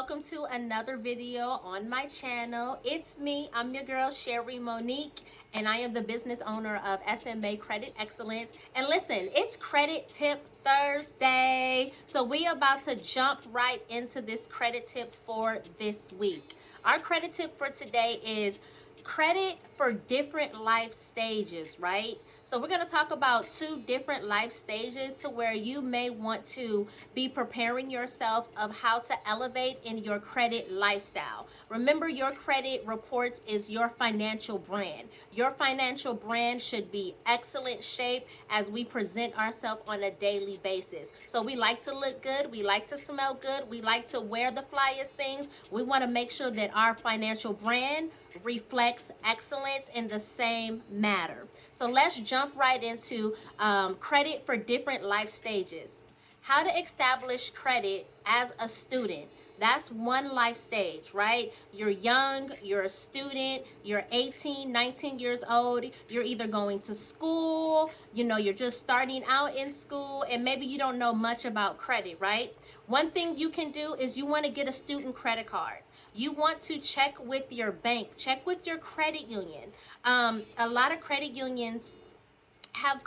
welcome to another video on my channel. It's me, I'm your girl Sherry Monique, and I am the business owner of SMA Credit Excellence. And listen, it's Credit Tip Thursday, so we about to jump right into this credit tip for this week. Our credit tip for today is credit for different life stages, right? So we're going to talk about two different life stages to where you may want to be preparing yourself of how to elevate in your credit lifestyle. Remember, your credit reports is your financial brand. Your financial brand should be excellent shape as we present ourselves on a daily basis. So we like to look good, we like to smell good, we like to wear the flyest things. We want to make sure that our financial brand reflects excellence in the same matter. So let's jump right into credit for different life stages. How to establish credit as a student. That's one life stage, right? You're young, you're a student, you're 18, 19 years old, you're either going to school, you're just starting out in school, and maybe you don't know much about credit, right? One thing you can do is you want to get a student credit card. You want to check with your bank, check with your credit union. A lot of credit unions have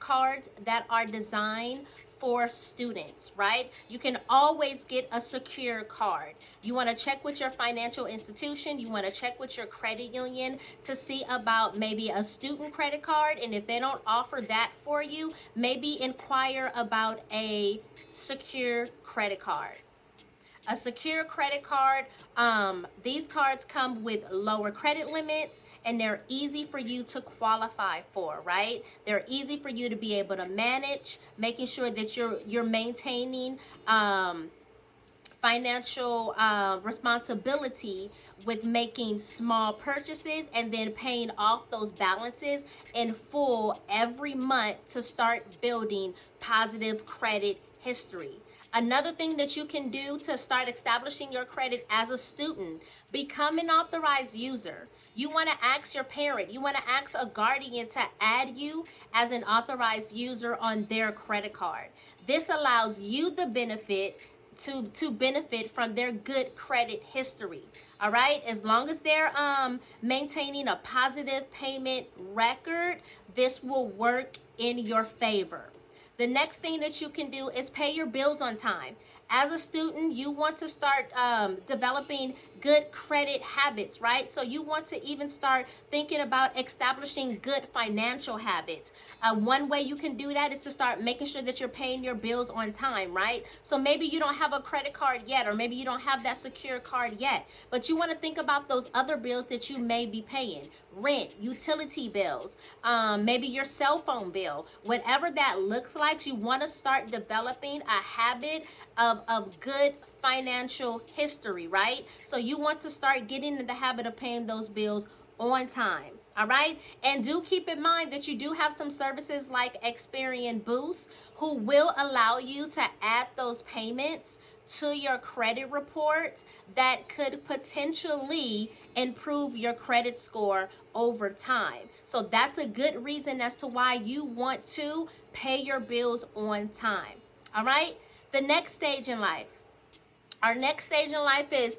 cards that are designed for students, right? You can always get a secure card. You want to check with your financial institution. You want to check with your credit union to see about maybe a student credit card. And if they don't offer that for you, maybe inquire about a secure credit card. A secure credit card, these cards come with lower credit limits and they're easy for you to qualify for, right? They're easy for you to be able to manage, making sure that you're maintaining financial responsibility with making small purchases and then paying off those balances in full every month to start building positive credit history. Another thing that you can do to start establishing your credit as a student, become an authorized user. You want to ask your parent, you want to ask a guardian to add you as an authorized user on their credit card. This allows you the benefit to benefit from their good credit history. All right, as long as they're maintaining a positive payment record, this will work in your favor. The next thing that you can do is pay your bills on time. As a student, you want to start developing good credit habits, right? So you want to even start thinking about establishing good financial habits. One way you can do that is to start making sure that you're paying your bills on time, right? So maybe you don't have a credit card yet, or maybe you don't have that secure card yet, but you want to think about those other bills that you may be paying. Rent, utility bills, maybe your cell phone bill, whatever that looks like. You want to start developing a habit of good financial history, right? So you want to start getting in the habit of paying those bills on time. All right. And do keep in mind that you do have some services like Experian Boost who will allow you to add those payments to your credit reports that could potentially improve your credit score over time. So that's a good reason as to why you want to pay your bills on time. All right. The next stage in life. Our next stage in life is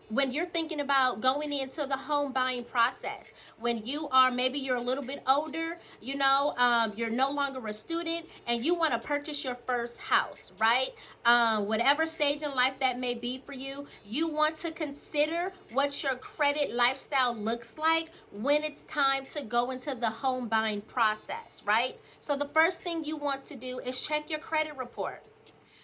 when you're thinking about going into the home buying process. When you're a little bit older, you're no longer a student and you want to purchase your first house, right? Whatever stage in life that may be for you, you want to consider what your credit lifestyle looks like when it's time to go into the home buying process, right? So the first thing you want to do is check your credit report.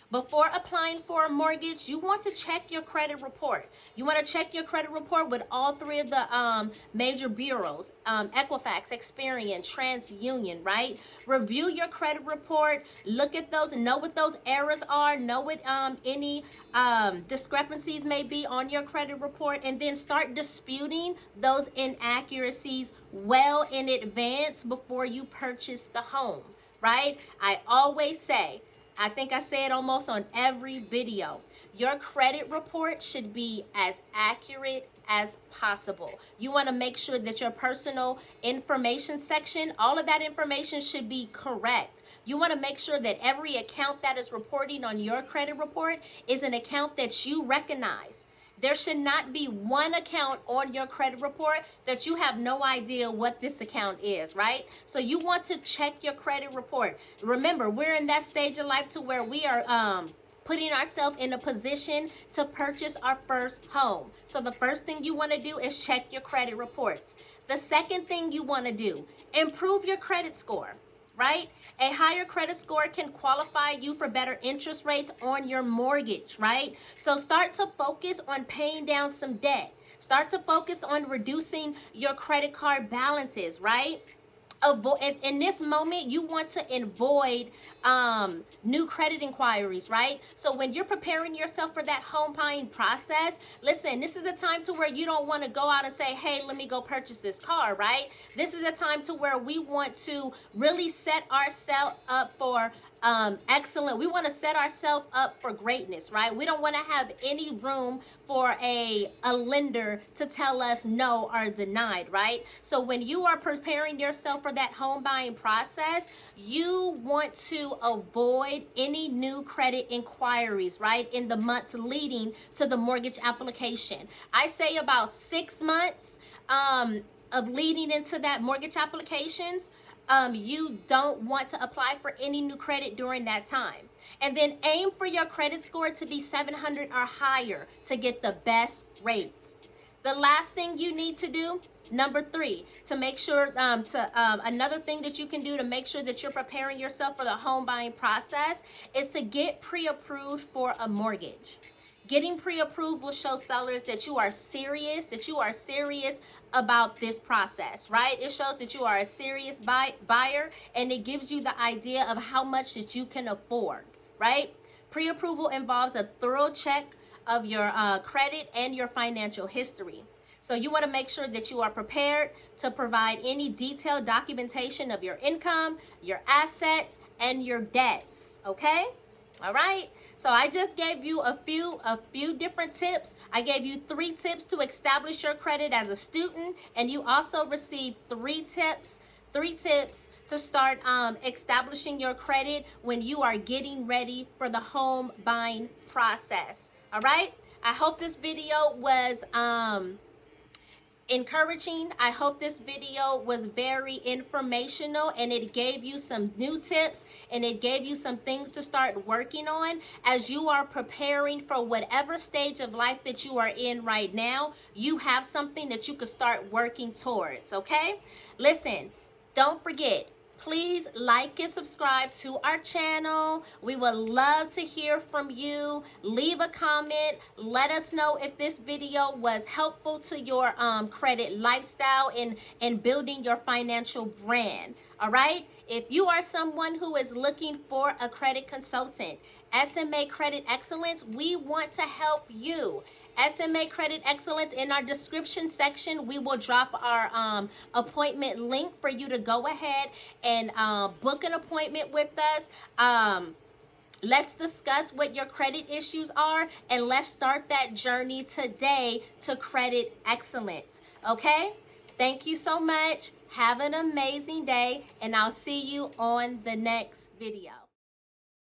Before applying for a mortgage, you want to check your credit report. You want to check your credit report with all three of the major bureaus, Equifax, Experian, TransUnion, right? Review your credit report, look at those, know what those errors are, know what any discrepancies may be on your credit report, and then start disputing those inaccuracies well in advance before you purchase the home, right? I always say, I think I say it almost on every video. Your credit report should be as accurate as possible. You want to make sure that your personal information section, all of that information should be correct. You want to make sure that every account that is reporting on your credit report is an account that you recognize. There should not be one account on your credit report that you have no idea what this account is, right? So you want to check your credit report. Remember, we're in that stage of life to where we are putting ourselves in a position to purchase our first home. So the first thing you want to do is check your credit reports. The second thing you want to do, improve your credit score. Right? A higher credit score can qualify you for better interest rates on your mortgage, right? So start to focus on paying down some debt. Start to focus on reducing your credit card balances, right? In this moment, you want to avoid new credit inquiries, right? So when you're preparing yourself for that home buying process, listen, this is the time to where you don't want to go out and say, hey, let me go purchase this car, right? This is the time to where we want to really set ourselves up for excellent. We want to set ourselves up for greatness, right? We don't want to have any room for a lender to tell us no or denied, right? So when you are preparing yourself for that home buying process, you want to avoid any new credit inquiries, right? In the months leading to the mortgage application. I say about 6 months of leading into that mortgage applications. You don't want to apply for any new credit during that time. And then aim for your credit score to be 700 or higher to get the best rates. The last thing you need to do, number 3, to make sure, another thing that you can do to make sure that you're preparing yourself for the home buying process is to get pre-approved for a mortgage. Getting pre-approved will show sellers that you are serious, about this process, right? It shows that you are a serious buyer, and it gives you the idea of how much that you can afford, right? Pre-approval involves a thorough check of your credit and your financial history. So you want to make sure that you are prepared to provide any detailed documentation of your income, your assets, and your debts, okay? All right. So I just gave you a few different tips. I gave you 3 tips to establish your credit as a student, and you also received 3 tips to start establishing your credit when you are getting ready for the home buying process. All right. I hope this video was encouraging. I hope this video was very informational, and it gave you some new tips, and it gave you some things to start working on as you are preparing for whatever stage of life that you are in right now. You have something that you could start working towards, okay? Listen, don't forget, please like and subscribe to our channel. We would love to hear from you. Leave a comment. Let us know if this video was helpful to your credit lifestyle and building your financial brand. All right? If you are someone who is looking for a credit consultant, SMA Credit Excellence, we want to help you. SMA Credit Excellence, in our description section, we will drop our appointment link for you to go ahead and book an appointment with us. Let's discuss what your credit issues are, and let's start that journey today to credit excellence. Okay? Thank you so much. Have an amazing day, and I'll see you on the next video.